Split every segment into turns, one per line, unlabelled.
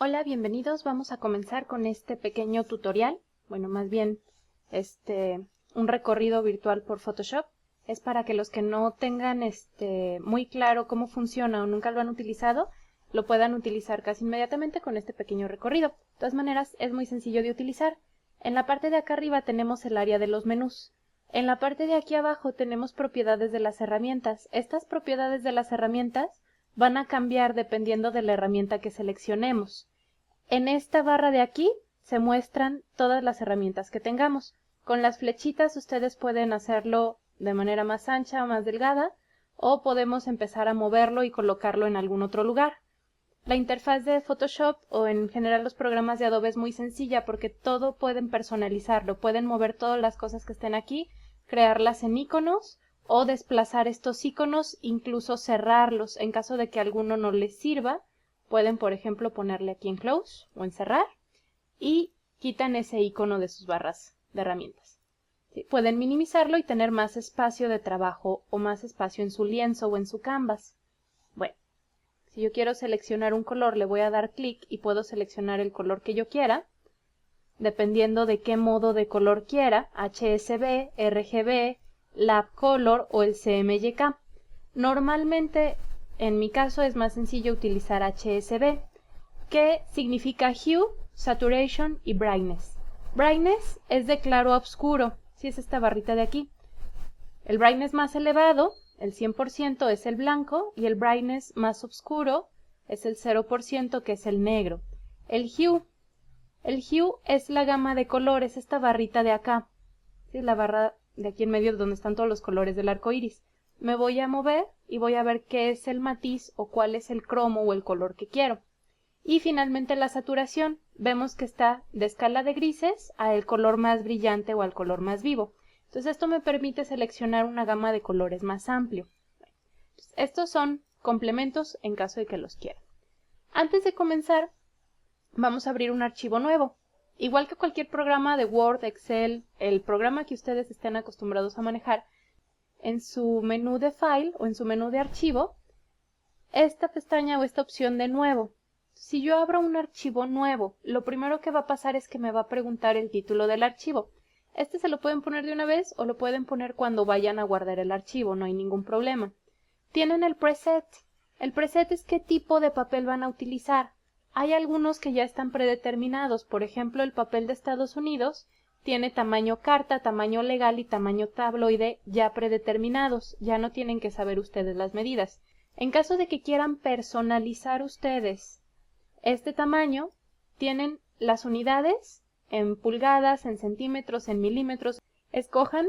Hola, bienvenidos. Vamos a comenzar con este pequeño tutorial. Bueno, más bien un recorrido virtual por Photoshop. Es para que los que no tengan muy claro cómo funciona o nunca lo han utilizado, lo puedan utilizar casi inmediatamente con este pequeño recorrido. De todas maneras, es muy sencillo de utilizar. En la parte de acá arriba tenemos el área de los menús. En la parte de aquí abajo tenemos propiedades de las herramientas. Estas propiedades de las herramientas van a cambiar dependiendo de la herramienta que seleccionemos. En esta barra de aquí se muestran todas las herramientas que tengamos. Con las flechitas ustedes pueden hacerlo de manera más ancha o más delgada, o podemos empezar a moverlo y colocarlo en algún otro lugar. La interfaz de Photoshop o en general los programas de Adobe es muy sencilla porque todo pueden personalizarlo, pueden mover todas las cosas que estén aquí, crearlas en iconos o desplazar estos iconos, incluso cerrarlos en caso de que alguno no les sirva. Pueden, por ejemplo, ponerle aquí en Close o en Cerrar y quitan ese icono de sus barras de herramientas. ¿Sí? Pueden minimizarlo y tener más espacio de trabajo o más espacio en su lienzo o en su canvas. Bueno, si yo quiero seleccionar un color, le voy a dar clic y puedo seleccionar el color que yo quiera, dependiendo de qué modo de color quiera, HSB, RGB, Lab Color o el CMYK. Normalmente, en mi caso, es más sencillo utilizar HSB, que significa Hue, Saturation y Brightness. Brightness es de claro a oscuro, si es esta barrita de aquí. El brightness más elevado, el 100%, es el blanco y el brightness más oscuro es el 0%, que es el negro. El Hue es la gama de colores, esta barrita de acá. ¿Sí? La barra de aquí en medio donde están todos los colores del arco iris. Me voy a mover y voy a ver qué es el matiz o cuál es el cromo o el color que quiero. Y finalmente la saturación. Vemos que está de escala de grises a el color más brillante o al color más vivo. Entonces esto me permite seleccionar una gama de colores más amplio. Estos son complementos en caso de que los quieran. Antes de comenzar, vamos a abrir un archivo nuevo. Igual que cualquier programa de Word, Excel, el programa que ustedes estén acostumbrados a manejar, en su menú de File o en su menú de Archivo, esta pestaña o esta opción de Nuevo. Si yo abro un archivo nuevo, lo primero que va a pasar es que me va a preguntar el título del archivo. Este se lo pueden poner de una vez o lo pueden poner cuando vayan a guardar el archivo, no hay ningún problema. Tienen el preset. El preset es qué tipo de papel van a utilizar. Hay algunos que ya están predeterminados, por ejemplo el papel de Estados Unidos tiene tamaño carta, tamaño legal y tamaño tabloide ya predeterminados, ya no tienen que saber ustedes las medidas. En caso de que quieran personalizar ustedes este tamaño, tienen las unidades en pulgadas, en centímetros, en milímetros. Escojan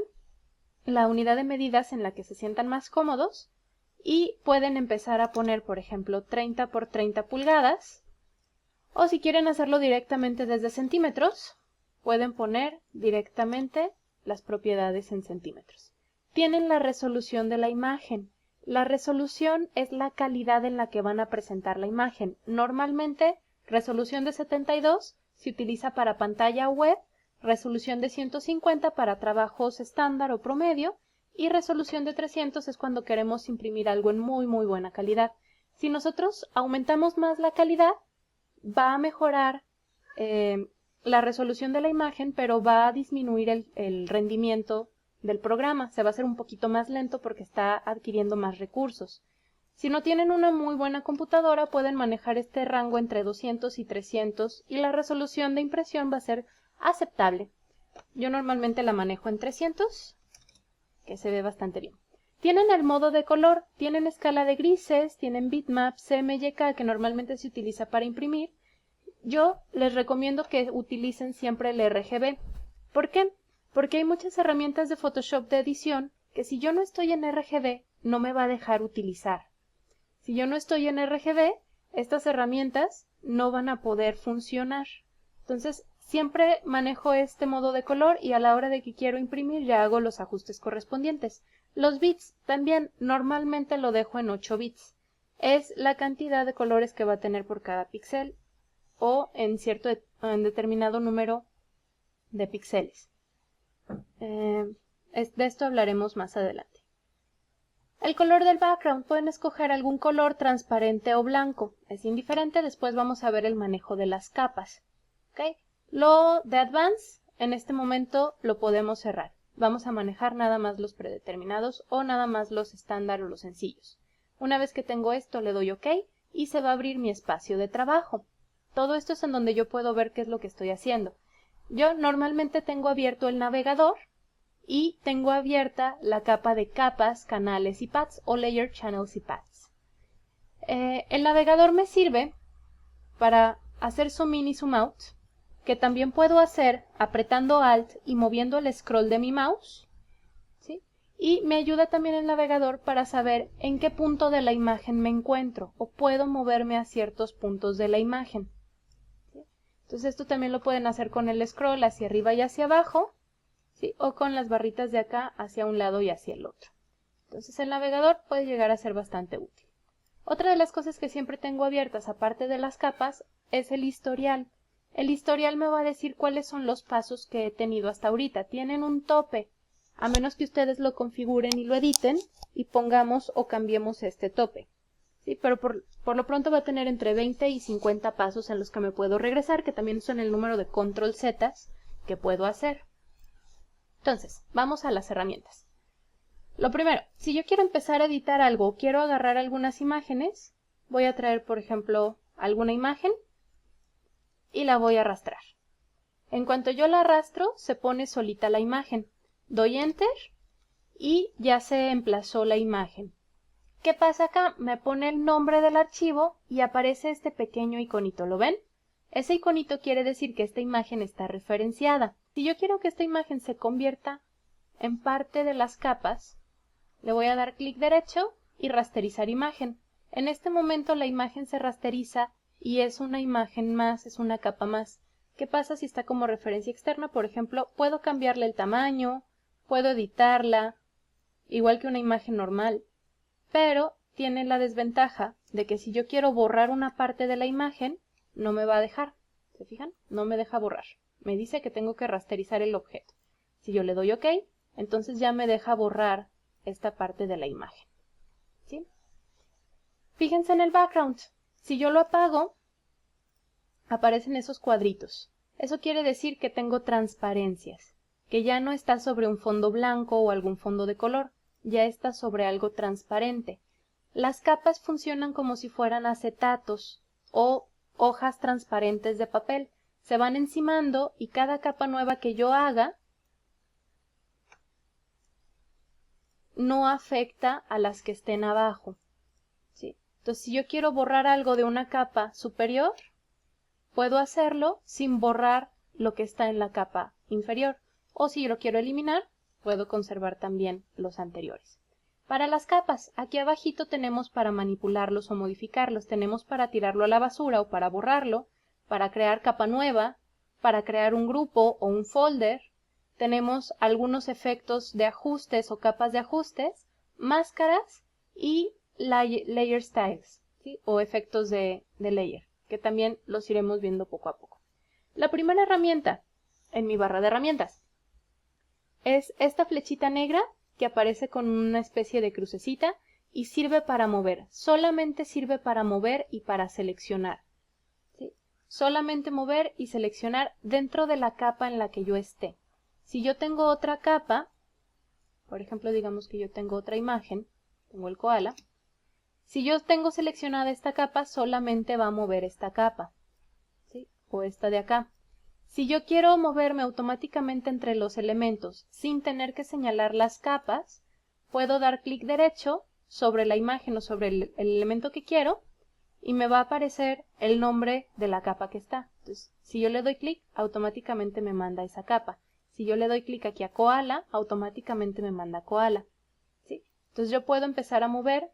la unidad de medidas en la que se sientan más cómodos y pueden empezar a poner, por ejemplo, 30 por 30 pulgadas. O si quieren hacerlo directamente desde centímetros, pueden poner directamente las propiedades en centímetros. Tienen la resolución de la imagen. La resolución es la calidad en la que van a presentar la imagen. Normalmente, resolución de 72 se utiliza para pantalla web, resolución de 150 para trabajos estándar o promedio, y resolución de 300 es cuando queremos imprimir algo en muy buena calidad. Si nosotros aumentamos más la calidad, va a mejorar la resolución de la imagen, pero va a disminuir el rendimiento del programa. Se va a hacer un poquito más lento porque está adquiriendo más recursos. Si no tienen una muy buena computadora, pueden manejar este rango entre 200 y 300 y la resolución de impresión va a ser aceptable. Yo normalmente la manejo en 300, que se ve bastante bien. Tienen el modo de color, tienen escala de grises, tienen bitmap, CMYK, que normalmente se utiliza para imprimir. Yo les recomiendo que utilicen siempre el RGB. ¿Por qué? Porque hay muchas herramientas de Photoshop de edición que si yo no estoy en RGB no me va a dejar utilizar. Si yo no estoy en RGB, estas herramientas no van a poder funcionar. Entonces, siempre manejo este modo de color y a la hora de que quiero imprimir ya hago los ajustes correspondientes. Los bits también normalmente lo dejo en 8 bits. Es la cantidad de colores que va a tener por cada píxel o en determinado número de píxeles. De esto hablaremos más adelante. El color del background, pueden escoger algún color transparente o blanco. Es indiferente, después vamos a ver el manejo de las capas. ¿Okay? Lo de Advance, en este momento lo podemos cerrar. Vamos a manejar nada más los predeterminados o nada más los estándar o los sencillos. Una vez que tengo esto, le doy OK y se va a abrir mi espacio de trabajo. Todo esto es en donde yo puedo ver qué es lo que estoy haciendo. Yo normalmente tengo abierto el navegador y tengo abierta la capa de capas, canales y paths o layer, channels y paths. El navegador me sirve para hacer zoom in y zoom out, que también puedo hacer apretando Alt y moviendo el scroll de mi mouse, ¿sí? Y me ayuda también el navegador para saber en qué punto de la imagen me encuentro o puedo moverme a ciertos puntos de la imagen. ¿Sí? Entonces esto también lo pueden hacer con el scroll hacia arriba y hacia abajo, ¿sí? O con las barritas de acá hacia un lado y hacia el otro. Entonces el navegador puede llegar a ser bastante útil. Otra de las cosas que siempre tengo abiertas, aparte de las capas, es el historial. El historial me va a decir cuáles son los pasos que he tenido hasta ahorita. Tienen un tope, a menos que ustedes lo configuren y lo editen y pongamos o cambiemos este tope. ¿Sí? Pero por lo pronto va a tener entre 20 y 50 pasos en los que me puedo regresar, que también son el número de control Z que puedo hacer. Entonces, vamos a las herramientas. Lo primero, si yo quiero empezar a editar algo o quiero agarrar algunas imágenes, voy a traer, por ejemplo, alguna imagen y la voy a arrastrar. En cuanto yo la arrastro, se pone solita la imagen. Doy Enter y ya se emplazó la imagen. ¿Qué pasa acá? Me pone el nombre del archivo y aparece este pequeño iconito. ¿Lo ven? Ese iconito quiere decir que esta imagen está referenciada. Si yo quiero que esta imagen se convierta en parte de las capas, le voy a dar clic derecho y rasterizar imagen. En este momento la imagen se rasteriza y es una imagen más, es una capa más. ¿Qué pasa si está como referencia externa? Por ejemplo, puedo cambiarle el tamaño, puedo editarla, igual que una imagen normal, pero tiene la desventaja de que si yo quiero borrar una parte de la imagen, no me va a dejar. ¿Se fijan? No me deja borrar. Me dice que tengo que rasterizar el objeto. Si yo le doy OK, entonces ya me deja borrar esta parte de la imagen. ¿Sí? Fíjense en el background. Si yo lo apago, aparecen esos cuadritos. Eso quiere decir que tengo transparencias, que ya no está sobre un fondo blanco o algún fondo de color, ya está sobre algo transparente. Las capas funcionan como si fueran acetatos o hojas transparentes de papel. Se van encimando y cada capa nueva que yo haga no afecta a las que estén abajo. ¿Sí? Entonces, si yo quiero borrar algo de una capa superior, puedo hacerlo sin borrar lo que está en la capa inferior. O si yo lo quiero eliminar, puedo conservar también los anteriores. Para las capas, aquí abajito tenemos para manipularlos o modificarlos. Tenemos para tirarlo a la basura o para borrarlo, para crear capa nueva, para crear un grupo o un folder. Tenemos algunos efectos de ajustes o capas de ajustes, máscaras y layer styles, ¿sí? O efectos de layer, que también los iremos viendo poco a poco. La primera herramienta en mi barra de herramientas es esta flechita negra que aparece con una especie de crucecita y sirve para mover. Solamente sirve para mover y para seleccionar. ¿Sí? Solamente mover y seleccionar dentro de la capa en la que yo esté. Si yo tengo otra capa, por ejemplo, digamos que yo tengo otra imagen, tengo el koala. Si yo tengo seleccionada esta capa, solamente va a mover esta capa, ¿sí? O esta de acá. Si yo quiero moverme automáticamente entre los elementos sin tener que señalar las capas, puedo dar clic derecho sobre la imagen o sobre el elemento que quiero y me va a aparecer el nombre de la capa que está. Entonces, si yo le doy clic, automáticamente me manda esa capa. Si yo le doy clic aquí a koala, automáticamente me manda koala. ¿Sí? Entonces yo puedo empezar a mover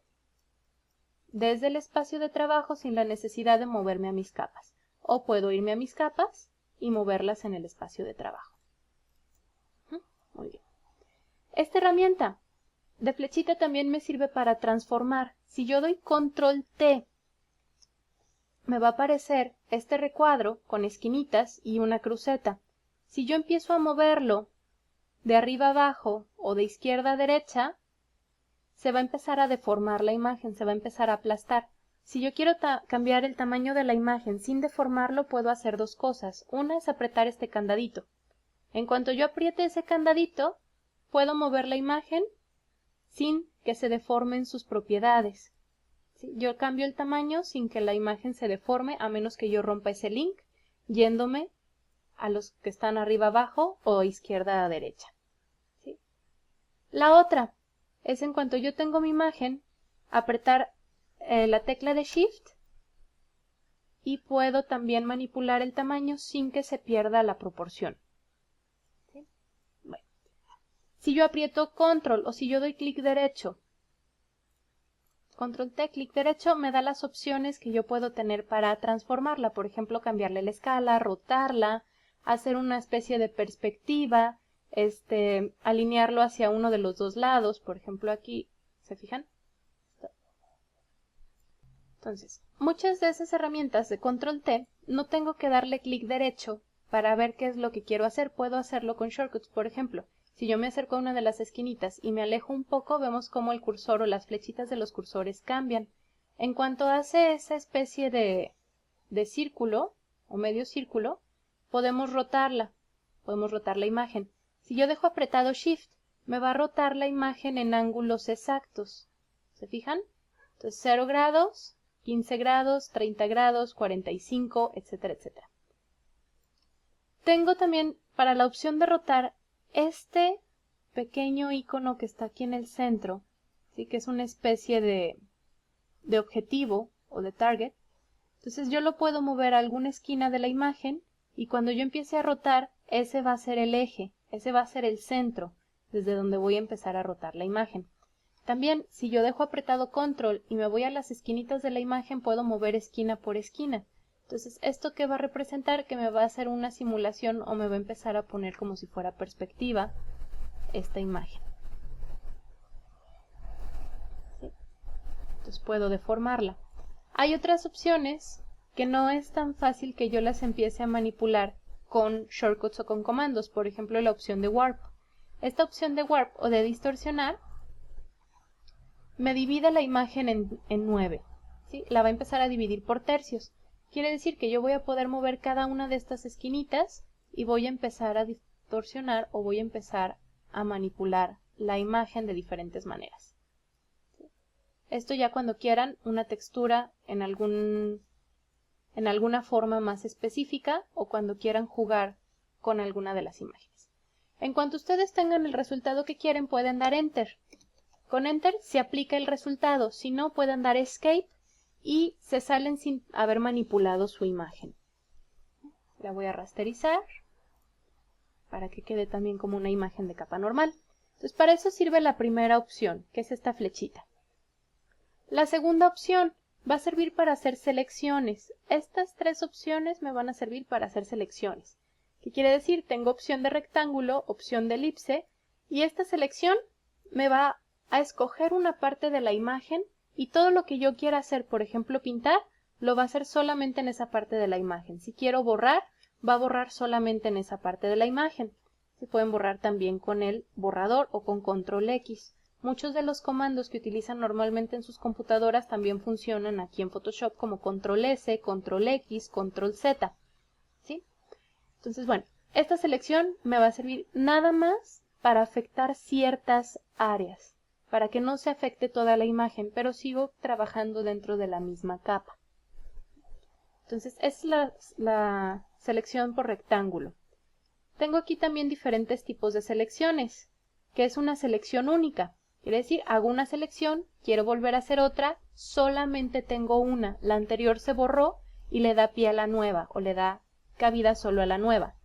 desde el espacio de trabajo sin la necesidad de moverme a mis capas. O puedo irme a mis capas y moverlas en el espacio de trabajo. Muy bien. Esta herramienta de flechita también me sirve para transformar. Si yo doy control T, me va a aparecer este recuadro con esquinitas y una cruceta. Si yo empiezo a moverlo de arriba a abajo o de izquierda a derecha, se va a empezar a deformar la imagen, se va a empezar a aplastar. Si yo quiero cambiar el tamaño de la imagen sin deformarlo, puedo hacer dos cosas. Una es apretar este candadito. En cuanto yo apriete ese candadito, puedo mover la imagen sin que se deformen sus propiedades. ¿Sí? Yo cambio el tamaño sin que la imagen se deforme, a menos que yo rompa ese link, yéndome a los que están arriba abajo o izquierda a derecha. ¿Sí? La otra es, en cuanto yo tengo mi imagen, apretar la tecla de Shift y puedo también manipular el tamaño sin que se pierda la proporción. ¿Sí? Bueno. Si yo aprieto Control o si yo doy clic derecho, Control T, clic derecho, me da las opciones que yo puedo tener para transformarla. Por ejemplo, cambiarle la escala, rotarla, hacer una especie de perspectiva, alinearlo hacia uno de los dos lados. Por ejemplo, aquí, ¿se fijan? Entonces, muchas de esas herramientas de Control T no tengo que darle clic derecho para ver qué es lo que quiero hacer. Puedo hacerlo con shortcuts. Por ejemplo, si yo me acerco a una de las esquinitas y me alejo un poco, vemos cómo el cursor o las flechitas de los cursores cambian. En cuanto hace esa especie de círculo o medio círculo, podemos rotar la imagen. Si yo dejo apretado Shift, me va a rotar la imagen en ángulos exactos. ¿Se fijan? Entonces 0 grados, 15 grados, 30 grados, 45, etcétera, etcétera. Tengo también para la opción de rotar este pequeño icono que está aquí en el centro, ¿sí? Que es una especie de objetivo o de target. Entonces yo lo puedo mover a alguna esquina de la imagen y cuando yo empiece a rotar, ese va a ser el eje, ese va a ser el centro desde donde voy a empezar a rotar la imagen. También, si yo dejo apretado Control y me voy a las esquinitas de la imagen, puedo mover esquina por esquina. Entonces, ¿esto qué va a representar? Que me va a hacer una simulación o me va a empezar a poner como si fuera perspectiva esta imagen. ¿Sí? Entonces puedo deformarla. Hay otras opciones que no es tan fácil que yo las empiece a manipular con shortcuts o con comandos. Por ejemplo, la opción de Warp. Esta opción de Warp o de distorsionar me divide la imagen en 9. ¿Sí? La va a empezar a dividir por tercios. Quiere decir que yo voy a poder mover cada una de estas esquinitas y voy a empezar a distorsionar o voy a empezar a manipular la imagen de diferentes maneras. ¿Sí? Esto ya cuando quieran una textura en alguna forma más específica o cuando quieran jugar con alguna de las imágenes. En cuanto ustedes tengan el resultado que quieren, pueden dar Enter. Con Enter se aplica el resultado, si no pueden dar Escape y se salen sin haber manipulado su imagen. La voy a rasterizar para que quede también como una imagen de capa normal. Entonces para eso sirve la primera opción, que es esta flechita. La segunda opción va a servir para hacer selecciones. Estas tres opciones me van a servir para hacer selecciones. ¿Qué quiere decir? Tengo opción de rectángulo, opción de elipse y esta selección me va a escoger una parte de la imagen y todo lo que yo quiera hacer, por ejemplo pintar, lo va a hacer solamente en esa parte de la imagen. Si quiero borrar, va a borrar solamente en esa parte de la imagen. Se pueden borrar también con el borrador o con Control X. Muchos de los comandos que utilizan normalmente en sus computadoras también funcionan aquí en Photoshop como Control S, Control X, Control Z. ¿Sí? Entonces, bueno, esta selección me va a servir nada más para afectar ciertas áreas, para que no se afecte toda la imagen, pero sigo trabajando dentro de la misma capa. Entonces, es la selección por rectángulo. Tengo aquí también diferentes tipos de selecciones, que es una selección única. Quiere decir, hago una selección, quiero volver a hacer otra, solamente tengo una. La anterior se borró y le da pie a la nueva, o le da cabida solo a la nueva.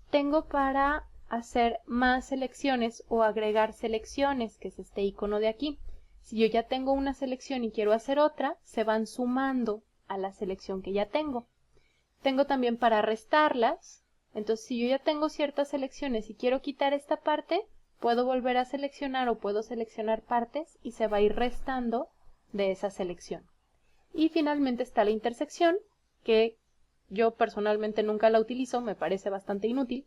Tengo para hacer más selecciones o agregar selecciones, que es este icono de aquí. Si yo ya tengo una selección y quiero hacer otra, se van sumando a la selección que ya tengo. Tengo también para restarlas. Entonces, si yo ya tengo ciertas selecciones y quiero quitar esta parte, puedo volver a seleccionar o puedo seleccionar partes y se va a ir restando de esa selección. Y finalmente está la intersección, que yo personalmente nunca la utilizo, me parece bastante inútil,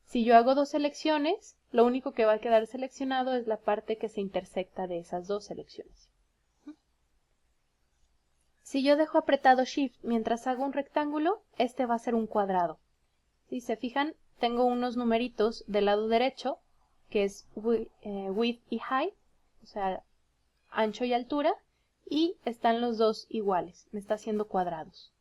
Si yo hago dos selecciones, lo único que va a quedar seleccionado es la parte que se intersecta de esas dos selecciones. Si yo dejo apretado Shift mientras hago un rectángulo, este va a ser un cuadrado. Si se fijan, tengo unos numeritos del lado derecho, que es width y height, o sea, ancho y altura, y están los dos iguales, me está haciendo cuadrados.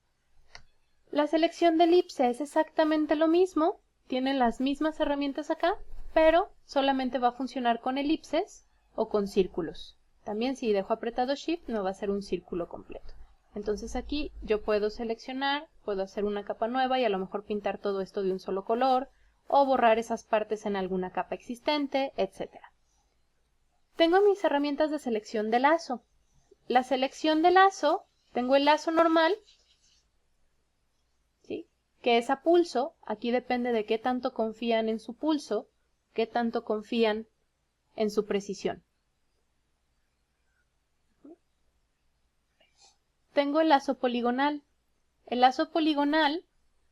La selección de elipse es exactamente lo mismo, tiene las mismas herramientas acá, pero solamente va a funcionar con elipses o con círculos. También si dejo apretado Shift me va a hacer un círculo completo. Entonces aquí yo puedo seleccionar, puedo hacer una capa nueva y a lo mejor pintar todo esto de un solo color, o borrar esas partes en alguna capa existente, etc. Tengo mis herramientas de selección de lazo. La selección de lazo, tengo el lazo normal, ¿sí?, que es a pulso. Aquí depende de qué tanto confían en su pulso, qué tanto confían en su precisión. Tengo el lazo poligonal. El lazo poligonal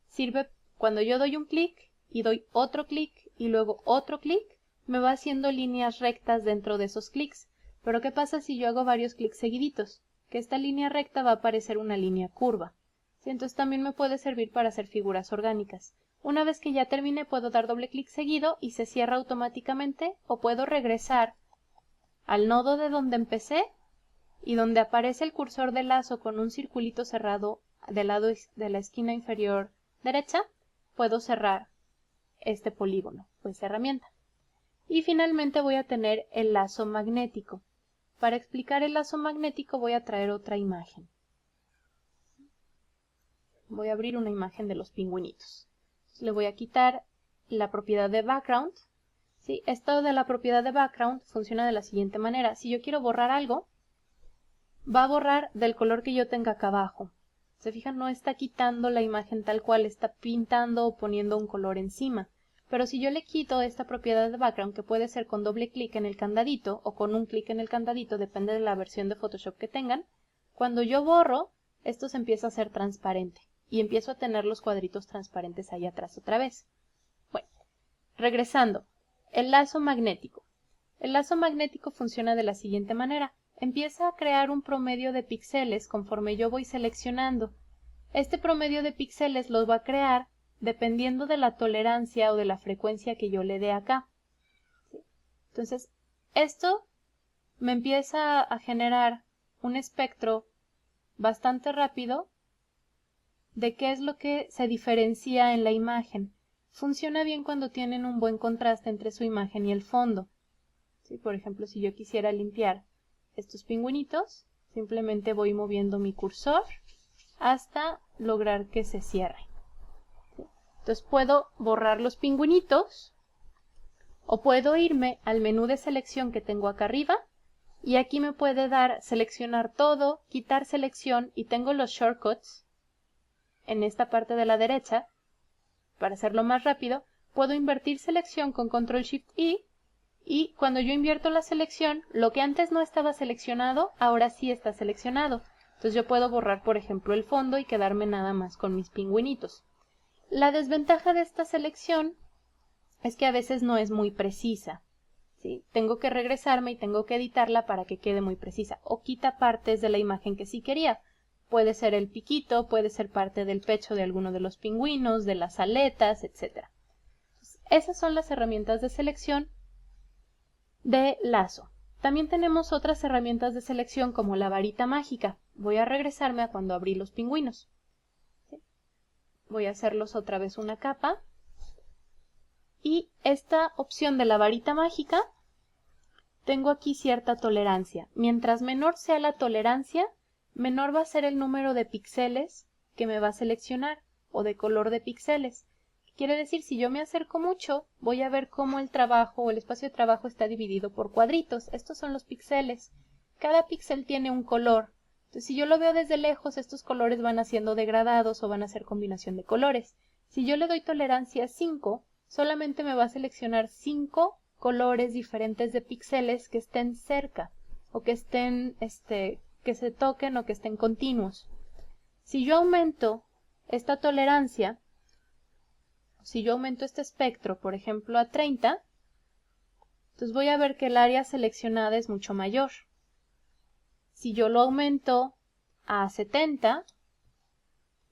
sirve cuando yo doy un clic y doy otro clic y luego otro clic, me va haciendo líneas rectas dentro de esos clics. Pero ¿qué pasa si yo hago varios clics seguiditos? Que esta línea recta va a parecer una línea curva. ¿Sí? Entonces también me puede servir para hacer figuras orgánicas. Una vez que ya termine puedo dar doble clic seguido y se cierra automáticamente, o puedo regresar al nodo de donde empecé y donde aparece el cursor de lazo con un circulito cerrado del lado de la esquina inferior derecha, puedo cerrar este polígono o esta herramienta. Y finalmente voy a tener el lazo magnético. Para explicar el lazo magnético voy a traer otra imagen. Voy a abrir una imagen de los pingüinitos. Le voy a quitar la propiedad de background. ¿Sí? Esto de la propiedad de background funciona de la siguiente manera. Si yo quiero borrar algo, va a borrar del color que yo tenga acá abajo. Se fijan, no está quitando la imagen tal cual, está pintando o poniendo un color encima. Pero si yo le quito esta propiedad de background, que puede ser con doble clic en el candadito o con un clic en el candadito, depende de la versión de Photoshop que tengan, cuando yo borro, esto se empieza a hacer transparente y empiezo a tener los cuadritos transparentes ahí atrás otra vez. Bueno, regresando, el lazo magnético. El lazo magnético funciona de la siguiente manera. Empieza a crear un promedio de píxeles conforme yo voy seleccionando. Este promedio de píxeles los va a crear dependiendo de la tolerancia o de la frecuencia que yo le dé acá. ¿Sí? Entonces, esto me empieza a generar un espectro bastante rápido de qué es lo que se diferencia en la imagen. Funciona bien cuando tienen un buen contraste entre su imagen y el fondo. ¿Sí? Por ejemplo, si yo quisiera limpiar estos pingüinitos, simplemente voy moviendo mi cursor hasta lograr que se cierre. ¿Sí? Entonces puedo borrar los pingüinitos o puedo irme al menú de selección que tengo acá arriba y aquí me puede dar seleccionar todo, quitar selección, y tengo los shortcuts en esta parte de la derecha. Para hacerlo más rápido, puedo invertir selección con Control Shift I. Y cuando yo invierto la selección, lo que antes no estaba seleccionado, ahora sí está seleccionado. Entonces yo puedo borrar, por ejemplo, el fondo y quedarme nada más con mis pingüinitos. La desventaja de esta selección es que a veces no es muy precisa. ¿Sí? Tengo que regresarme y tengo que editarla para que quede muy precisa. O quita partes de la imagen que sí quería. Puede ser el piquito, puede ser parte del pecho de alguno de los pingüinos, de las aletas, etc. Esas son las herramientas de selección de lazo. También tenemos otras herramientas de selección como la varita mágica. Voy a regresarme a cuando abrí los pingüinos. ¿Sí? Voy a hacerlos otra vez una capa. Y esta opción de la varita mágica, tengo aquí cierta tolerancia. Mientras menor sea la tolerancia, menor va a ser el número de píxeles que me va a seleccionar, o de color de píxeles. Quiere decir, si yo me acerco mucho, voy a ver cómo el trabajo o el espacio de trabajo está dividido por cuadritos. Estos son los píxeles. Cada píxel tiene un color. Entonces, si yo lo veo desde lejos, estos colores van haciendo degradados o van a ser combinación de colores. Si yo le doy tolerancia 5, solamente me va a seleccionar 5 colores diferentes de píxeles que estén cerca o que estén, que se toquen o que estén continuos. Si yo aumento esta tolerancia, Si yo aumento este espectro, por ejemplo, a 30, entonces voy a ver que el área seleccionada es mucho mayor. Si yo lo aumento a 70,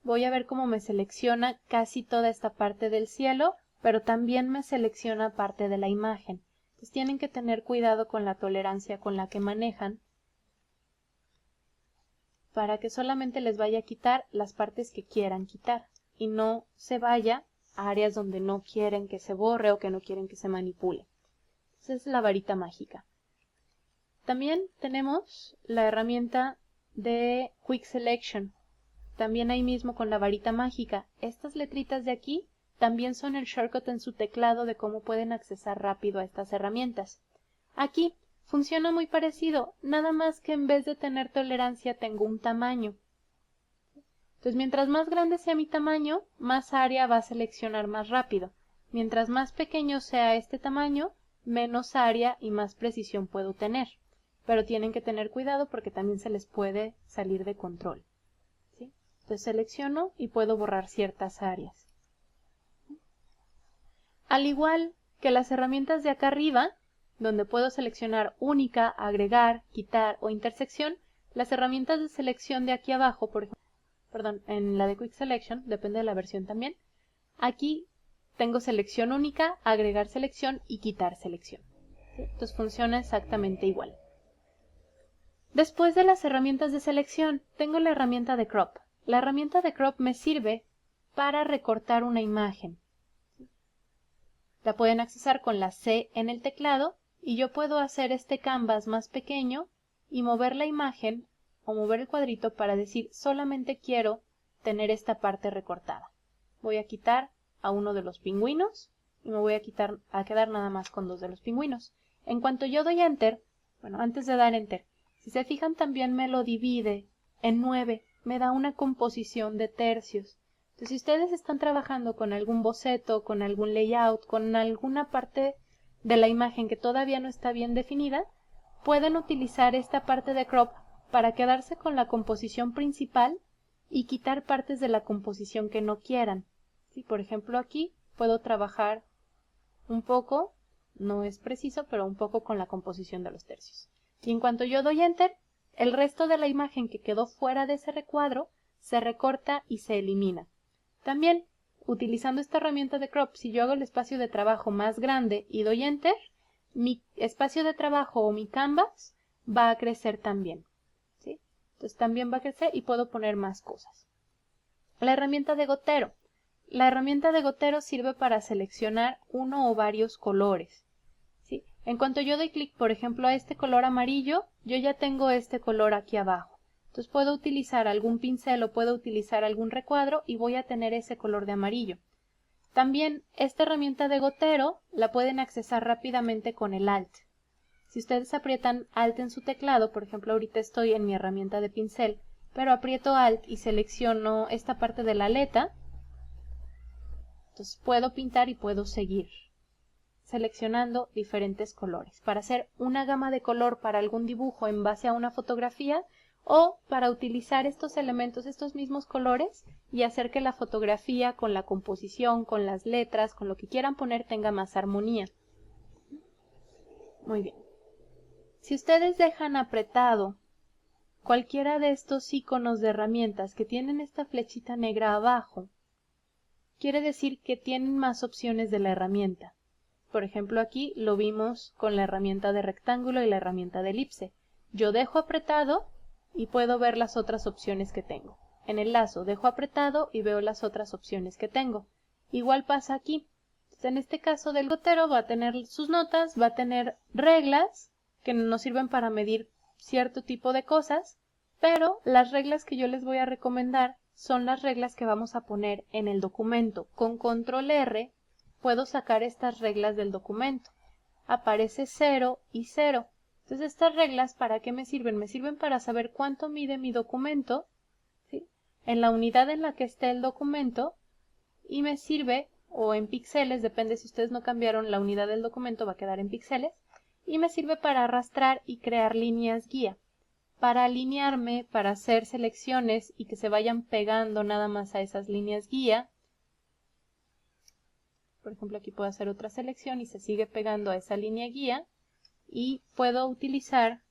voy a ver cómo me selecciona casi toda esta parte del cielo, pero también me selecciona parte de la imagen. Entonces tienen que tener cuidado con la tolerancia con la que manejan, para que solamente les vaya a quitar las partes que quieran quitar y no se vaya a áreas donde no quieren que se borre o que no quieren que se manipule. Esa es la varita mágica. También tenemos la herramienta de Quick Selection. También ahí mismo con la varita mágica. Estas letritas de aquí también son el shortcut en su teclado de cómo pueden accesar rápido a estas herramientas. Aquí funciona muy parecido, nada más que en vez de tener tolerancia tengo un tamaño. Entonces mientras más grande sea mi tamaño, más área va a seleccionar más rápido. Mientras más pequeño sea este tamaño, menos área y más precisión puedo tener. Pero tienen que tener cuidado porque también se les puede salir de control. ¿Sí? Entonces selecciono y puedo borrar ciertas áreas. Al igual que las herramientas de acá arriba, donde puedo seleccionar única, agregar, quitar o intersección, las herramientas de selección de aquí abajo, por ejemplo, en la de Quick Selection, depende de la versión también, aquí tengo selección única, agregar selección y quitar selección. ¿Sí? Entonces funciona exactamente igual. Después de las herramientas de selección, tengo la herramienta de Crop. La herramienta de Crop me sirve para recortar una imagen. La pueden accesar con la C en el teclado y yo puedo hacer este canvas más pequeño y mover la imagen o mover el cuadrito para decir solamente quiero tener esta parte recortada. Voy a quitar a uno de los pingüinos y me voy a quedar nada más con dos de los pingüinos. En cuanto yo doy Enter, bueno, antes de dar Enter, si se fijan también me lo divide en 9, me da una composición de tercios. Entonces, si ustedes están trabajando con algún boceto, con algún layout, con alguna parte de la imagen que todavía no está bien definida, pueden utilizar esta parte de crop para quedarse con la composición principal y quitar partes de la composición que no quieran. ¿Sí? Por ejemplo, aquí puedo trabajar un poco, no es preciso, pero un poco con la composición de los tercios. Y en cuanto yo doy Enter, el resto de la imagen que quedó fuera de ese recuadro se recorta y se elimina. También, utilizando esta herramienta de crop, si yo hago el espacio de trabajo más grande y doy Enter, mi espacio de trabajo o mi canvas va a crecer también. ¿Sí? Entonces también va a crecer y puedo poner más cosas. La herramienta de gotero. La herramienta de gotero sirve para seleccionar uno o varios colores. ¿Sí? En cuanto yo doy clic, por ejemplo, a este color amarillo, yo ya tengo este color aquí abajo. Entonces puedo utilizar algún pincel o puedo utilizar algún recuadro y voy a tener ese color de amarillo. También esta herramienta de gotero la pueden accesar rápidamente con el Alt. Si ustedes aprietan Alt en su teclado, por ejemplo ahorita estoy en mi herramienta de pincel, pero aprieto Alt y selecciono esta parte de la aleta, entonces puedo pintar y puedo seguir seleccionando diferentes colores para hacer una gama de color para algún dibujo en base a una fotografía o para utilizar estos elementos, estos mismos colores y hacer que la fotografía con la composición, con las letras, con lo que quieran poner tenga más armonía. Muy bien. Si ustedes dejan apretado cualquiera de estos iconos de herramientas que tienen esta flechita negra abajo, quiere decir que tienen más opciones de la herramienta. Por ejemplo, aquí lo vimos con la herramienta de rectángulo y la herramienta de elipse. Yo dejo apretado y puedo ver las otras opciones que tengo. En el lazo dejo apretado y veo las otras opciones que tengo. Igual pasa aquí. Entonces, en este caso del gotero va a tener sus notas, va a tener reglas que nos sirven para medir cierto tipo de cosas, pero las reglas que yo les voy a recomendar son las reglas que vamos a poner en el documento. Con control R puedo sacar estas reglas del documento. Aparece 0 y 0. Entonces estas reglas, ¿para qué me sirven? Me sirven para saber cuánto mide mi documento, ¿sí?, en la unidad en la que esté el documento, y me sirve, o en píxeles, depende si ustedes no cambiaron la unidad del documento, va a quedar en píxeles, y me sirve para arrastrar y crear líneas guía, para alinearme, para hacer selecciones y que se vayan pegando nada más a esas líneas guía. Por ejemplo, aquí puedo hacer otra selección y se sigue pegando a esa línea guía y puedo utilizar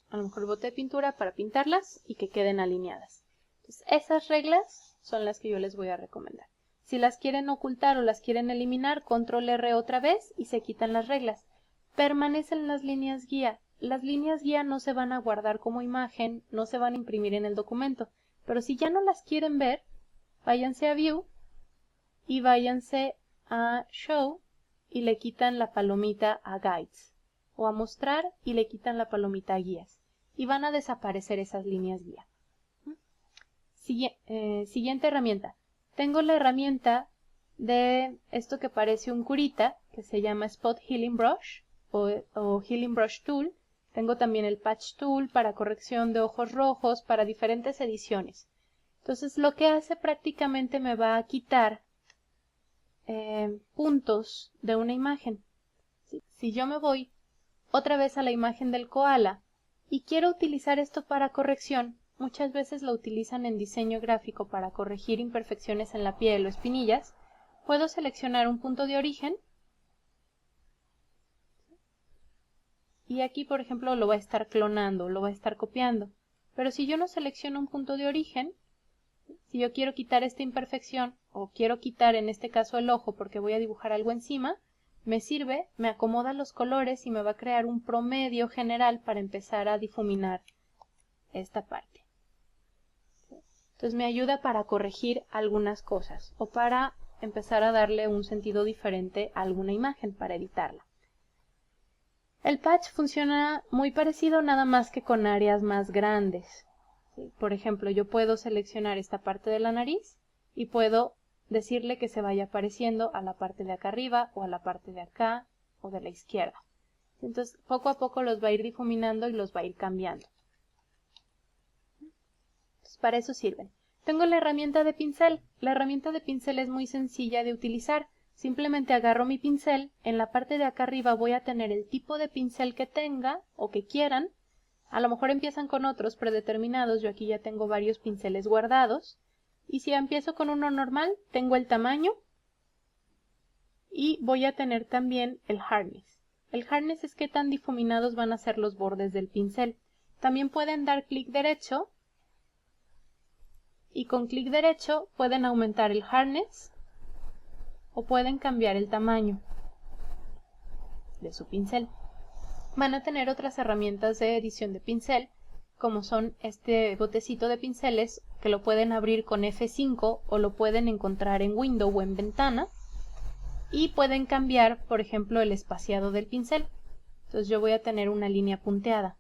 a lo mejor el bote de pintura para pintarlas y que queden alineadas. Entonces, esas reglas son las que yo les voy a recomendar. Si las quieren ocultar o las quieren eliminar, control R otra vez y se quitan las reglas. Permanecen las líneas guía. Las líneas guía no se van a guardar como imagen, no se van a imprimir en el documento. Pero si ya no las quieren ver, váyanse a View y váyanse a Show y le quitan la palomita a Guides. O a Mostrar y le quitan la palomita a Guías. Y van a desaparecer esas líneas guía. Siguiente herramienta. Tengo la herramienta de esto que parece un curita, que se llama Spot Healing Brush o Healing Brush Tool. Tengo también el Patch Tool para corrección de ojos rojos para diferentes ediciones. Entonces lo que hace prácticamente me va a quitar puntos de una imagen. Si yo me voy otra vez a la imagen del koala y quiero utilizar esto para corrección, muchas veces lo utilizan en diseño gráfico para corregir imperfecciones en la piel o espinillas, puedo seleccionar un punto de origen y aquí, por ejemplo, lo va a estar clonando, lo va a estar copiando. Pero si yo no selecciono un punto de origen, si yo quiero quitar esta imperfección o quiero quitar en este caso el ojo porque voy a dibujar algo encima, me sirve, me acomoda los colores y me va a crear un promedio general para empezar a difuminar esta parte. Entonces me ayuda para corregir algunas cosas o para empezar a darle un sentido diferente a alguna imagen para editarla. El patch funciona muy parecido, nada más que con áreas más grandes. ¿Sí? Por ejemplo, yo puedo seleccionar esta parte de la nariz y puedo decirle que se vaya apareciendo a la parte de acá arriba o a la parte de acá o de la izquierda. Entonces, poco a poco los va a ir difuminando y los va a ir cambiando. Entonces, para eso sirven. Tengo la herramienta de pincel. La herramienta de pincel es muy sencilla de utilizar. Simplemente agarro mi pincel, en la parte de acá arriba voy a tener el tipo de pincel que tenga o que quieran. A lo mejor empiezan con otros predeterminados, yo aquí ya tengo varios pinceles guardados. Y si empiezo con uno normal, tengo el tamaño y voy a tener también el hardness. El hardness es qué tan difuminados van a ser los bordes del pincel. También pueden dar clic derecho y con clic derecho pueden aumentar el hardness o pueden cambiar el tamaño de su pincel. Van a tener otras herramientas de edición de pincel, como son este botecito de pinceles, que lo pueden abrir con F5 o lo pueden encontrar en Window o en Ventana, y pueden cambiar, por ejemplo, el espaciado del pincel. Entonces yo voy a tener una línea punteada,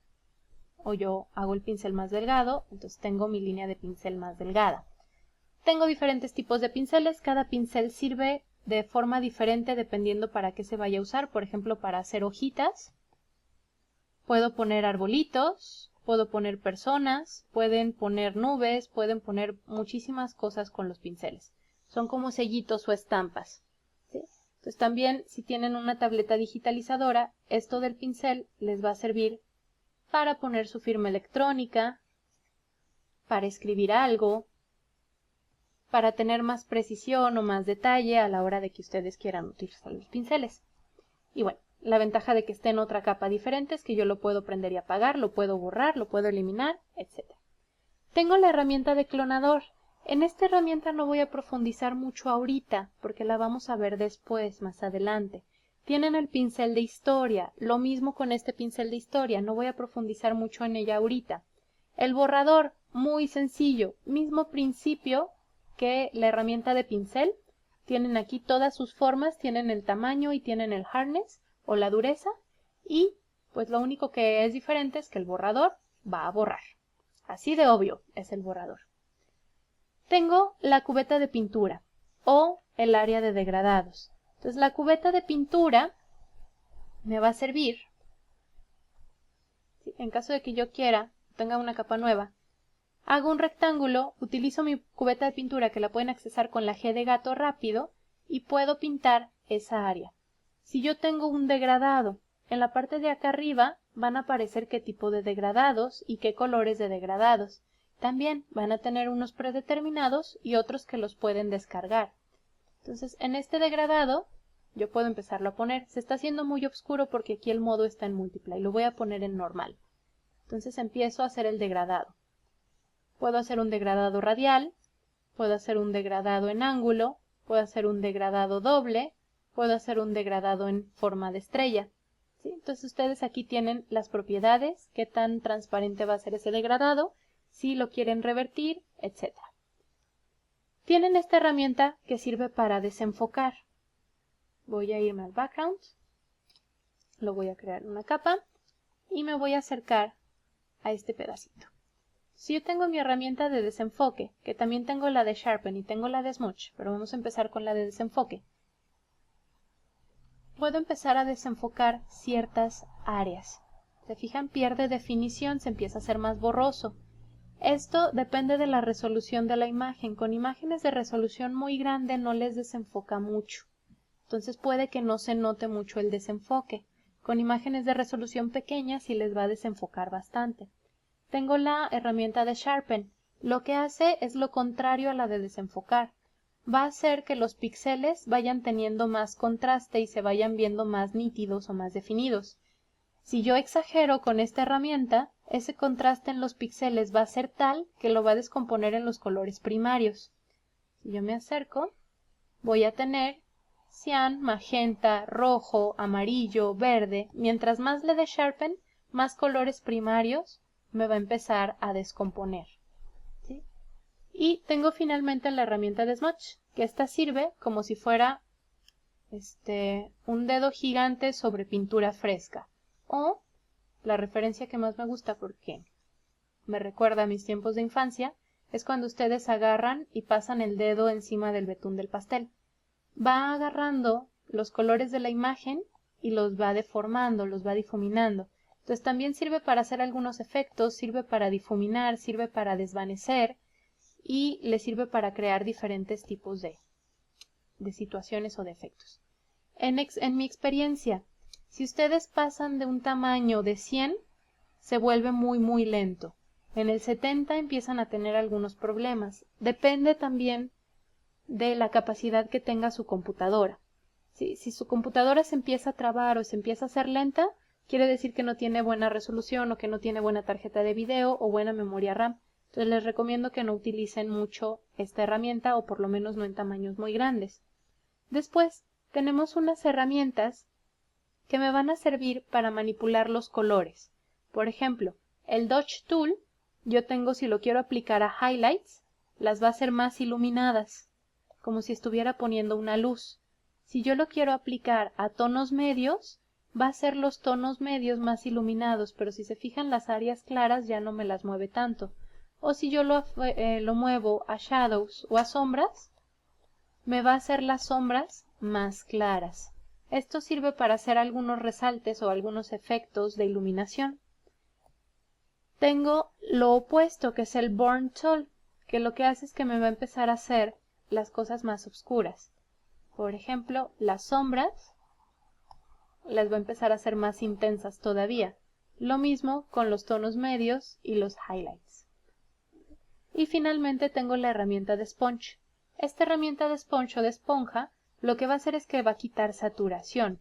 o yo hago el pincel más delgado, entonces tengo mi línea de pincel más delgada. Tengo diferentes tipos de pinceles, cada pincel sirve de forma diferente dependiendo para qué se vaya a usar. Por ejemplo, para hacer hojitas, puedo poner arbolitos, puedo poner personas, pueden poner nubes, pueden poner muchísimas cosas con los pinceles. Son como sellitos o estampas. ¿Sí? Entonces también, si tienen una tableta digitalizadora, esto del pincel les va a servir para poner su firma electrónica, para escribir algo, para tener más precisión o más detalle a la hora de que ustedes quieran utilizar los pinceles. Y bueno, la ventaja de que esté en otra capa diferente es que yo lo puedo prender y apagar, lo puedo borrar, lo puedo eliminar, etc. Tengo la herramienta de clonador. En esta herramienta no voy a profundizar mucho ahorita, porque la vamos a ver después, más adelante. Tienen el pincel de historia, lo mismo con este pincel de historia, no voy a profundizar mucho en ella ahorita. El borrador, muy sencillo, mismo principio que la herramienta de pincel. Tienen aquí todas sus formas, tienen el tamaño y tienen el hardness o la dureza, y pues lo único que es diferente es que el borrador va a borrar. Así de obvio es el borrador. Tengo la cubeta de pintura o el área de degradados. Entonces la cubeta de pintura me va a servir, en caso de que yo quiera, tenga una capa nueva, hago un rectángulo, utilizo mi cubeta de pintura que la pueden accesar con la G de gato rápido y puedo pintar esa área. Si yo tengo un degradado, en la parte de acá arriba van a aparecer qué tipo de degradados y qué colores de degradados. también van a tener unos predeterminados y otros que los pueden descargar. Entonces, en este degradado, yo puedo empezarlo a poner. Se está haciendo muy oscuro porque aquí el modo está en múltipla y lo voy a poner en normal. Entonces empiezo a hacer el degradado. Puedo hacer un degradado radial, puedo hacer un degradado en ángulo, puedo hacer un degradado doble, puedo hacer un degradado en forma de estrella. ¿Sí? Entonces ustedes aquí tienen las propiedades, qué tan transparente va a ser ese degradado, si lo quieren revertir, etc. Tienen esta herramienta que sirve para desenfocar. Voy a irme al background, lo voy a crear una capa y me voy a acercar a este pedacito. Si yo tengo mi herramienta de desenfoque, que también tengo la de Sharpen y tengo la de Smudge, pero vamos a empezar con la de desenfoque, puedo empezar a desenfocar ciertas áreas. ¿Se fijan? Pierde definición, se empieza a hacer más borroso. Esto depende de la resolución de la imagen. Con imágenes de resolución muy grande no les desenfoca mucho. Entonces puede que no se note mucho el desenfoque. Con imágenes de resolución pequeña sí les va a desenfocar bastante. Tengo la herramienta de Sharpen. Lo que hace es lo contrario a la de desenfocar. Va a hacer que los píxeles vayan teniendo más contraste y se vayan viendo más nítidos o más definidos. Si yo exagero con esta herramienta, ese contraste en los píxeles va a ser tal que lo va a descomponer en los colores primarios. Si yo me acerco, voy a tener cian, magenta, rojo, amarillo, verde. Mientras más le dé Sharpen, más colores primarios me va a empezar a descomponer. ¿Sí? Y tengo finalmente la herramienta de Smudge, que esta sirve como si fuera un dedo gigante sobre pintura fresca. O la referencia que más me gusta porque me recuerda a mis tiempos de infancia, es cuando ustedes agarran y pasan el dedo encima del betún del pastel. Va agarrando los colores de la imagen y los va deformando, los va difuminando. Entonces también sirve para hacer algunos efectos, sirve para difuminar, sirve para desvanecer y le sirve para crear diferentes tipos de situaciones o de efectos. En mi experiencia, si ustedes pasan de un tamaño de 100, se vuelve muy lento. En el 70 empiezan a tener algunos problemas. Depende también de la capacidad que tenga su computadora. Si su computadora se empieza a trabar o se empieza a hacer lenta, quiere decir que no tiene buena resolución o que no tiene buena tarjeta de video o buena memoria RAM. Entonces les recomiendo que no utilicen mucho esta herramienta o por lo menos no en tamaños muy grandes. Después tenemos unas herramientas que me van a servir para manipular los colores. Por ejemplo, el Dodge Tool, yo tengo, si lo quiero aplicar a highlights, las va a hacer más iluminadas, como si estuviera poniendo una luz. Si yo lo quiero aplicar a tonos medios, va a hacer los tonos medios más iluminados, pero si se fijan las áreas claras ya no me las mueve tanto. O si yo lo muevo a shadows o a sombras, me va a hacer las sombras más claras. Esto sirve para hacer algunos resaltes o algunos efectos de iluminación. Tengo lo opuesto, que es el Burn Tool, que lo que hace es que me va a empezar a hacer las cosas más oscuras. Por ejemplo, las sombras las va a empezar a hacer más intensas todavía. Lo mismo con los tonos medios y los highlights. Y finalmente tengo la herramienta de Sponge. Esta herramienta de Sponge o de esponja lo que va a hacer es que va a quitar saturación.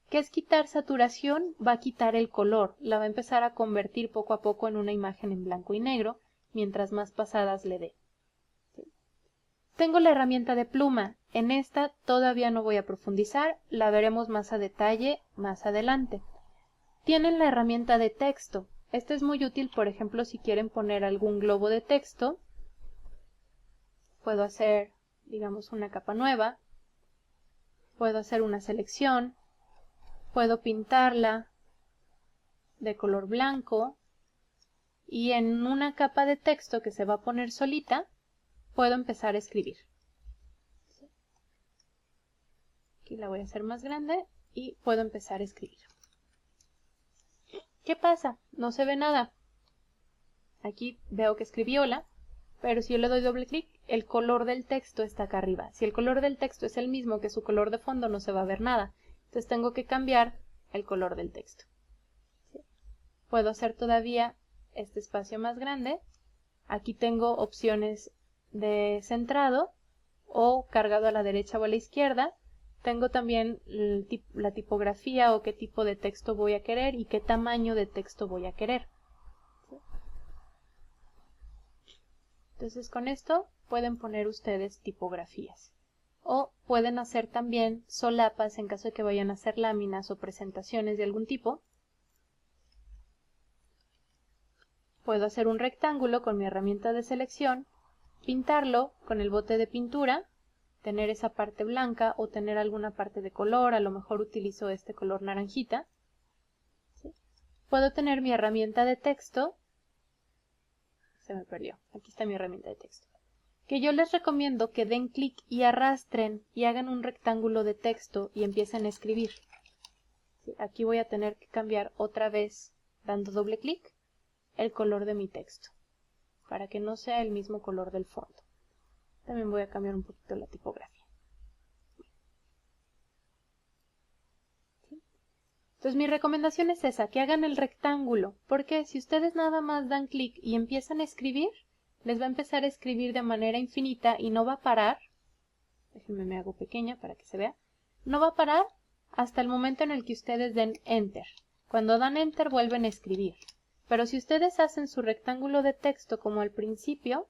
¿Qué es quitar saturación? Va a quitar el color, la va a empezar a convertir poco a poco en una imagen en blanco y negro, mientras más pasadas le dé. ¿Sí? Tengo la herramienta de pluma. En esta todavía no voy a profundizar, la veremos más a detalle más adelante. Tienen la herramienta de texto. Esta es muy útil, por ejemplo, si quieren poner algún globo de texto. Puedo hacer, digamos, una capa nueva. Puedo hacer una selección. Puedo pintarla de color blanco. Y en una capa de texto que se va a poner solita, puedo empezar a escribir. Aquí la voy a hacer más grande y puedo empezar a escribir. ¿Qué pasa? No se ve nada. Aquí veo que escribí hola, pero si yo le doy doble clic, el color del texto está acá arriba. Si el color del texto es el mismo que su color de fondo, no se va a ver nada. Entonces tengo que cambiar el color del texto. ¿Sí? Puedo hacer todavía este espacio más grande Aquí tengo opciones de centrado o cargado a la derecha o a la izquierda. Tengo también la tipografía o qué tipo de texto voy a querer y qué tamaño de texto voy a querer. Entonces con esto pueden poner ustedes tipografías. O pueden hacer también solapas en caso de que vayan a hacer láminas o presentaciones de algún tipo. Puedo hacer un rectángulo con mi herramienta de selección, pintarlo con el bote de pintura, tener esa parte blanca o tener alguna parte de color, a lo mejor utilizo este color naranjita. ¿Sí? Puedo tener mi herramienta de texto, se me perdió, aquí está mi herramienta de texto, que yo les recomiendo que den clic y arrastren y hagan un rectángulo de texto y empiecen a escribir. ¿Sí? Aquí voy a tener que cambiar otra vez, dando doble clic, el color de mi texto, para que no sea el mismo color del fondo. También voy a cambiar un poquito la tipografía. ¿Sí? Entonces mi recomendación es esa, que hagan el rectángulo, porque si ustedes nada más dan clic y empiezan a escribir, les va a empezar a escribir de manera infinita y no va a parar. Déjenme me hago pequeña para que se vea. No va a parar hasta el momento en el que ustedes den Enter. Cuando dan Enter vuelven a escribir. Pero si ustedes hacen su rectángulo de texto como al principio,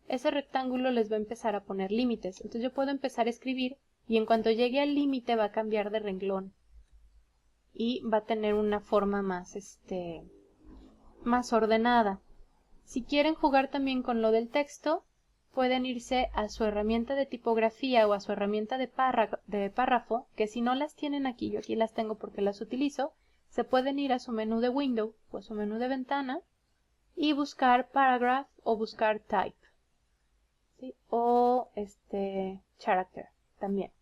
ese rectángulo les va a empezar a poner límites. Entonces yo puedo empezar a escribir y en cuanto llegue al límite va a cambiar de renglón. Y va a tener una forma más ordenada. Si quieren jugar también con lo del texto, pueden irse a su herramienta de tipografía o a su herramienta de párrafo, que si no las tienen aquí, yo aquí las tengo porque las utilizo, se pueden ir a su menú de Window o a su menú de ventana y buscar Paragraph o buscar Type. ¿Sí? O Character también.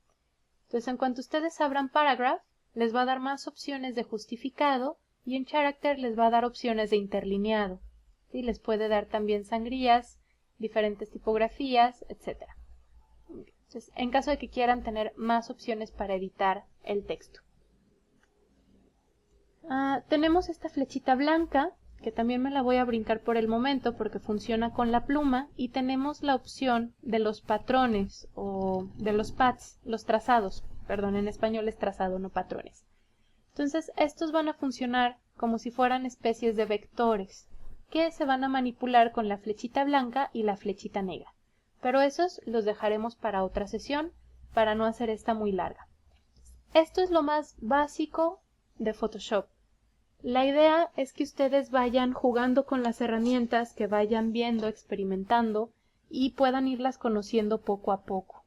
Entonces en cuanto ustedes abran Paragraph, les va a dar más opciones de justificado y en Character les va a dar opciones de interlineado. ¿Sí? Les puede dar también sangrías, diferentes tipografías, etc. Entonces, en caso de que quieran tener más opciones para editar el texto. Tenemos esta flechita blanca, que también me la voy a brincar por el momento porque funciona con la pluma, y tenemos la opción de los patrones o de los pads, los trazados. Perdón, en español es trazado, no patrones. Entonces, estos van a funcionar como si fueran especies de vectores, que se van a manipular con la flechita blanca y la flechita negra. Pero esos los dejaremos para otra sesión, para no hacer esta muy larga. Esto es lo más básico de Photoshop. La idea es que ustedes vayan jugando con las herramientas, que vayan viendo, experimentando y puedan irlas conociendo poco a poco.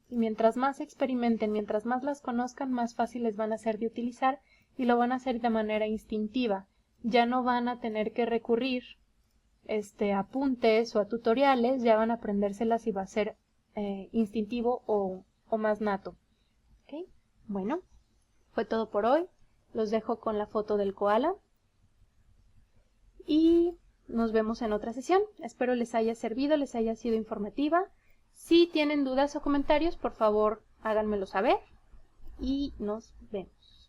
Y mientras más experimenten, mientras más las conozcan, más fáciles van a ser de utilizar y lo van a hacer de manera instintiva. Ya no van a tener que recurrir a apuntes o a tutoriales, ya van a aprendérselas y va a ser instintivo o más nato. ¿Okay? Bueno, fue todo por hoy. Los dejo con la foto del koala y nos vemos en otra sesión. Espero les haya servido, les haya sido informativa. Si tienen dudas o comentarios, por favor háganmelo saber y nos vemos.